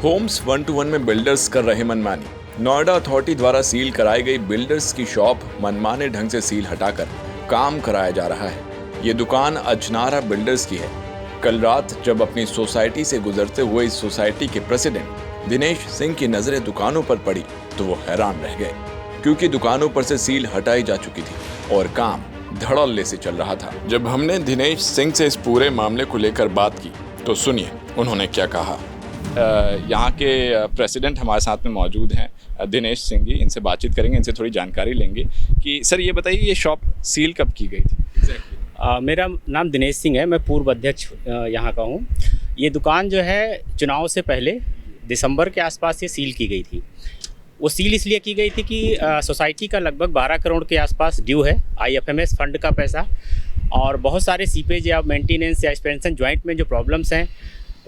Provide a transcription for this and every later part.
Holmes 1-1 में builders कर रहे मनमानी। नोएडा अथॉरिटी द्वारा सील कराई गई बिल्डर्स की शॉप मनमाने ढंग से सील हटाकर काम कराया जा रहा है। ये दुकान अजनारा बिल्डर्स की है। कल रात जब अपनी सोसाइटी से गुजरते हुए इस सोसाइटी के प्रेसिडेंट दिनेश सिंह की नजरें दुकानों पर पड़ी तो वो हैरान रह गए, क्योंकि दुकानों पर से सील हटाई जा चुकी थी और काम धड़ल्ले से चल रहा था। जब हमने दिनेश सिंह से इस पूरे मामले को लेकर बात की तो सुनिए उन्होंने क्या कहा। यहाँ के प्रेसिडेंट हमारे साथ में मौजूद हैं दिनेश सिंह जी। इनसे बातचीत करेंगे, इनसे थोड़ी जानकारी लेंगे कि सर ये बताइए ये शॉप सील कब की गई थी? मेरा नाम दिनेश सिंह है, मैं पूर्व अध्यक्ष यहाँ का हूँ। ये दुकान जो है चुनाव से पहले दिसंबर के आसपास ये सील की गई थी। वो सील इसलिए की गई थी कि सोसाइटी का लगभग 12 करोड़ के आसपास ड्यू है IFMS फंड का पैसा, और बहुत सारे सीपेज या मेंटेनेंस या एक्सपेंशन जॉइंट में जो प्रॉब्लम्स हैं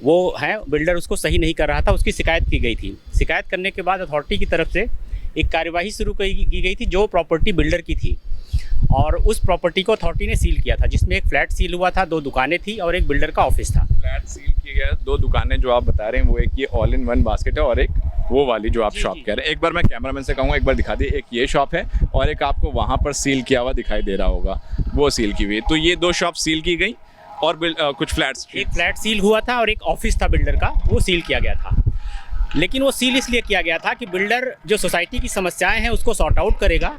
वो हैं, बिल्डर उसको सही नहीं कर रहा था, उसकी शिकायत की गई थी। शिकायत करने के बाद अथॉरिटी की तरफ से एक कार्यवाही शुरू की गई थी जो प्रॉपर्टी बिल्डर की थी, और उस प्रॉपर्टी को अथॉरिटी ने सील किया था, जिसमें एक फ्लैट सील हुआ था, 2 दुकानें थी और एक बिल्डर का ऑफिस था। फ्लैट सील किया गया, 2 दुकानें जो आप बता रहे हैं वो एक ये ऑल इन वन बास्केट है और एक वो वाली जो आप शॉप कह रहे हैं। एक बार मैं कैमरामैन से कहूँगा एक बार दिखा दिए, एक ये शॉप है और एक आपको वहाँ पर सील किया हुआ दिखाई दे रहा होगा, वो सील की हुई। तो ये 2 शॉप सील की गई और कुछ फ्लैट्स, एक फ्लैट सील हुआ था और एक ऑफिस था बिल्डर का, वो सील किया गया था। लेकिन वो सील इसलिए किया गया था कि बिल्डर जो सोसाइटी की समस्याएं हैं उसको सॉर्ट आउट करेगा,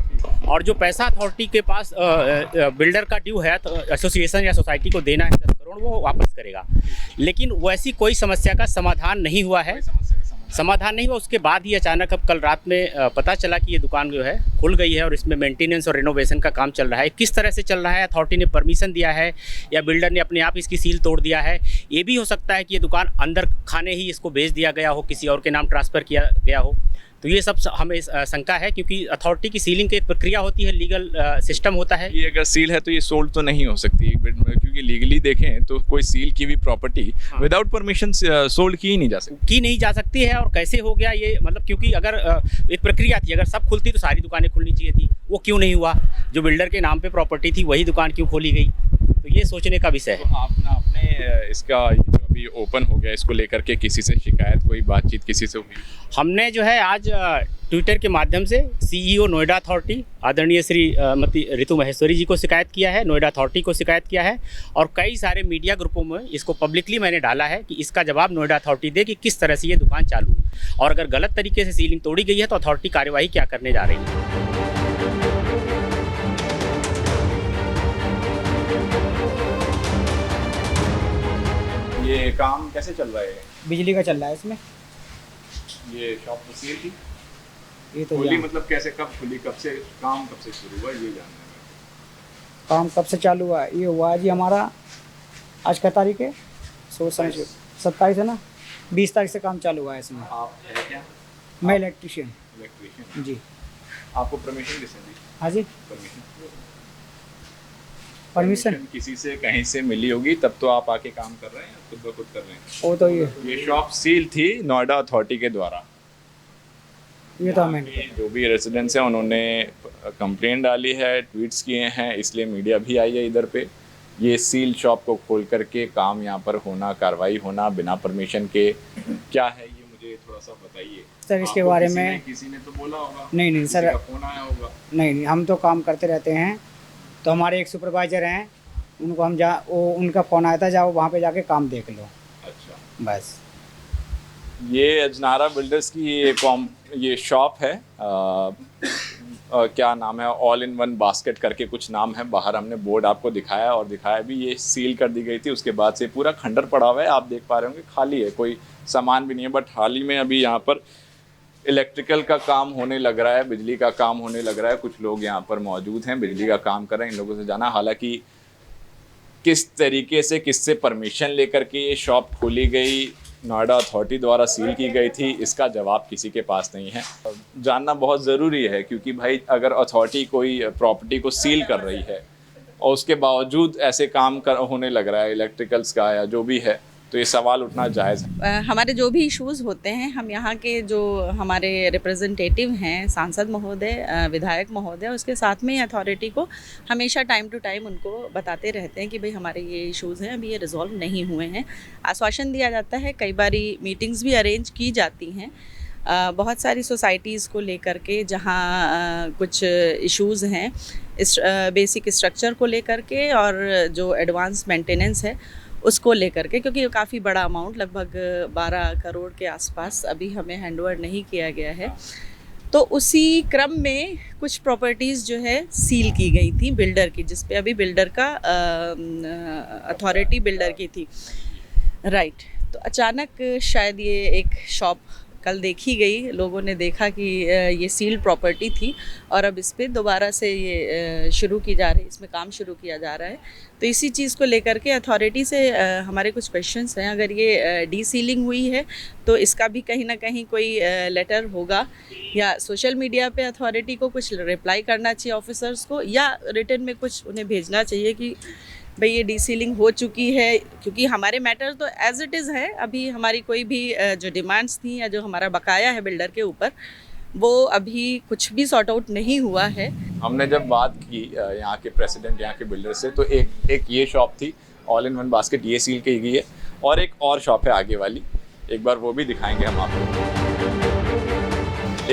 और जो पैसा अथॉरिटी के पास बिल्डर का ड्यू है तो एसोसिएशन या सोसाइटी को देना है 10 करोड़, वो वापस करेगा। लेकिन वैसी कोई समस्या का समाधान नहीं हुआ है, उसके बाद ही अचानक अब कल रात में पता चला कि ये दुकान जो है खुल गई है और इसमें मेंटेनेंस और रिनोवेशन का काम चल रहा है। किस तरह से चल रहा है, अथॉरिटी ने परमिशन दिया है या बिल्डर ने अपने आप इसकी सील तोड़ दिया है, ये भी हो सकता है कि ये दुकान अंदर खाने ही इसको बेच दिया गया हो, किसी और के नाम ट्रांसफ़र किया गया हो। तो ये सब हमें शंका है, क्योंकि अथॉरिटी की सीलिंग की एक प्रक्रिया होती है, लीगल सिस्टम होता है। ये अगर सील है तो ये सोल्ड तो नहीं हो सकती, क्योंकि लीगली देखें तो कोई सील की हुई प्रॉपर्टी विदाउट परमिशन सोल्ड की ही नहीं जा सकती है। और कैसे हो गया ये, मतलब क्योंकि अगर एक प्रक्रिया थी, अगर सब खुलती तो सारी दुकानें खुलनी चाहिए थी, वो क्यों नहीं हुआ? जो बिल्डर के नाम पे प्रॉपर्टी थी वही दुकान क्यों खोली गई? तो ये सोचने का विषय है। तो आपने इसका जो अभी ओपन हो गया, इसको लेकर के किसी से शिकायत, कोई बातचीत किसी से हुई? हमने जो है आज ट्विटर के माध्यम से CEO नोएडा अथॉरिटी आदरणीय श्रीमती ऋतु महेश्वरी जी को शिकायत किया है, नोएडा अथॉरिटी को शिकायत किया है, और कई सारे मीडिया ग्रुपों में इसको पब्लिकली मैंने डाला है कि इसका जवाब नोएडा अथॉरिटी दे कि किस तरह से ये दुकान चालू हुई, और अगर गलत तरीके से सीलिंग तोड़ी गई है तो अथॉरिटी कार्यवाही क्या करने जा रही है। ये काम कैसे चल रहा है? बिजली का चल रहा है इसमें। ये शॉप तो सील थी, ये तो खुली मतलब कैसे, कब खुली, कब से काम कब से शुरू हुआ, ये जानना है। काम कब से चालू हुआ है? ये हुआ जी हमारा आज का तारीख है 27 है ना, 20 तारीख से काम चालू हुआ है इसमें। आप है क्या? मैं इलेक्ट्रीशियन जी। आपको परमिशन किसने दी? हाँ जी, परमिशन किसी से कहीं से मिली होगी, तब तो आप आके काम कर रहे हैं, खुद ब खुद कर रहे हैं। वो तो ये शॉप सील थी नोएडा अथॉरिटी के द्वारा। ये तो मैंने जो भी रेजिडेंट्स हैं उन्होंने कंप्लेंट डाली है, ट्वीट्स किए हैं, इसलिए मीडिया भी आई है इधर पे। ये सील शॉप को खोल करके काम यहाँ पर होना, कार्रवाई होना बिना परमिशन के, क्या है ये मुझे थोड़ा सा बताइए सर। इसके बारे में किसी ने तो बोला होगा? नहीं सर, फोन आया होगा? नहीं, हम तो काम करते रहते हैं। तो हमारे एक सुपरवाइजर हैं, उनको हम उनका फ़ोन आया था, जाओ वहाँ पे जाके काम देख लो। अच्छा, बस। ये अजनारा बिल्डर्स की ये शॉप है, क्या नाम है, ऑल इन वन बास्केट करके कुछ नाम है। बाहर हमने बोर्ड आपको दिखाया और दिखाया भी, ये सील कर दी गई थी। उसके बाद से पूरा खंडर पड़ा हुआ है, आप देख पा रहे होंगे, खाली है, कोई सामान भी नहीं है। बट हाल ही में अभी यहाँ पर इलेक्ट्रिकल का काम होने लग रहा है, बिजली का काम होने लग रहा है। कुछ लोग यहाँ पर मौजूद हैं, बिजली का काम कर रहे हैं, इन लोगों से जाना। हालांकि किस तरीके से, किससे परमिशन लेकर के ये शॉप खोली गई, नोएडा अथॉरिटी द्वारा सील की गई थी, इसका जवाब किसी के पास नहीं है। जानना बहुत ज़रूरी है, क्योंकि भाई अगर अथॉरिटी कोई प्रॉपर्टी को सील कर रही है और उसके बावजूद ऐसे काम होने लग रहा है इलेक्ट्रिकल्स का या जो भी है, तो ये सवाल उठना जायज़ है। हमारे जो भी इश्यूज़ होते हैं, हम यहाँ के जो हमारे रिप्रेजेंटेटिव हैं, सांसद महोदय, विधायक महोदय, उसके साथ में अथॉरिटी को हमेशा टाइम टू टाइम उनको बताते रहते हैं कि भाई हमारे ये इश्यूज़ हैं, अभी ये रिजॉल्व नहीं हुए हैं। आश्वासन दिया जाता है, कई बारी मीटिंग्स भी अरेंज की जाती हैं बहुत सारी सोसाइटीज़ को लेकर के, जहाँ कुछ इश्यूज़ हैं इस बेसिक स्ट्रक्चर को लेकर के और जो एडवांस मेंटेनेंस है उसको लेकर के, क्योंकि काफ़ी बड़ा अमाउंट लगभग 12 करोड़ के आसपास अभी हमें हैंडओवर नहीं किया गया है। तो उसी क्रम में कुछ प्रॉपर्टीज़ जो है सील की गई थी बिल्डर की, जिस पे अभी बिल्डर का अथॉरिटी बिल्डर की थी, राइट। तो अचानक शायद ये एक शॉप कल देखी गई, लोगों ने देखा कि ये सील्ड प्रॉपर्टी थी और अब इस पे दोबारा से ये शुरू की जा रही है, इसमें काम शुरू किया जा रहा है। तो इसी चीज़ को लेकर के अथॉरिटी से हमारे कुछ क्वेश्चंस हैं। अगर ये डी सीलिंग हुई है तो इसका भी कहीं ना कहीं कोई लेटर होगा, या सोशल मीडिया पे अथॉरिटी को कुछ रिप्लाई करना चाहिए ऑफिसर्स को, या रिटन में कुछ उन्हें भेजना चाहिए कि भाई ये डी सीलिंग हो चुकी है। क्योंकि हमारे मैटर तो एज इट इज़ है, अभी हमारी कोई भी जो डिमांड्स थी या जो हमारा बकाया है बिल्डर के ऊपर, वो अभी कुछ भी सॉर्ट आउट नहीं हुआ है। हमने जब बात की यहाँ के प्रेसिडेंट, यहाँ के बिल्डर से, तो एक ये शॉप थी ऑल इन वन बास्केट, ये सील की गई है, और एक और शॉप है आगे वाली, एक बार वो भी दिखाएंगे हम आपको।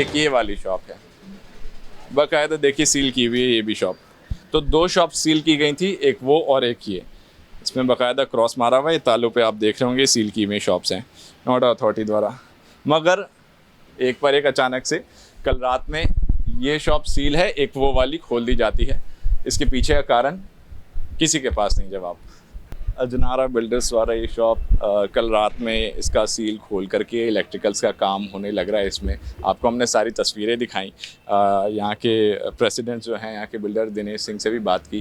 एक ये वाली शॉप है, बाकायदा देखिए सील की हुई है ये भी शॉप। तो 2 शॉप सील की गई थी, एक वो और एक ये, इसमें बाकायदा क्रॉस मारा हुआ है। तालों पे आप देख रहे होंगे सील की हुई शॉप्स हैं नोएडा अथॉरिटी द्वारा। मगर एक पर एक अचानक से कल रात में ये शॉप सील है, एक वो वाली खोल दी जाती है। इसके पीछे का कारण किसी के पास नहीं जवाब। अजनारा बिल्डर्स द्वारा ये शॉप कल रात में इसका सील खोल करके इलेक्ट्रिकल्स का काम होने लग रहा है। इसमें आपको हमने सारी तस्वीरें दिखाई। यहाँ के प्रेसिडेंट जो हैं, यहाँ के बिल्डर दिनेश सिंह से भी बात की,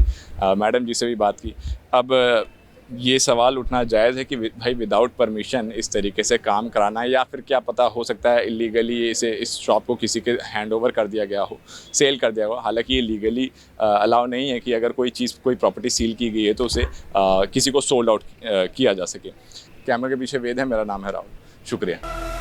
मैडम जी से भी बात की। अब ये सवाल उठना जायज़ है कि भाई विदाउट परमिशन इस तरीके से काम कराना है, या फिर क्या पता हो सकता है इलीगली इस शॉप को किसी के हैंड ओवर कर दिया गया हो, सेल कर दिया हो। हालांकि ये लीगली अलाउ नहीं है कि अगर कोई प्रॉपर्टी सील की गई है तो उसे किसी को सोल्ड आउट किया जा सके। कैमरे के पीछे वेद है, मेरा नाम है राहुल, शुक्रिया।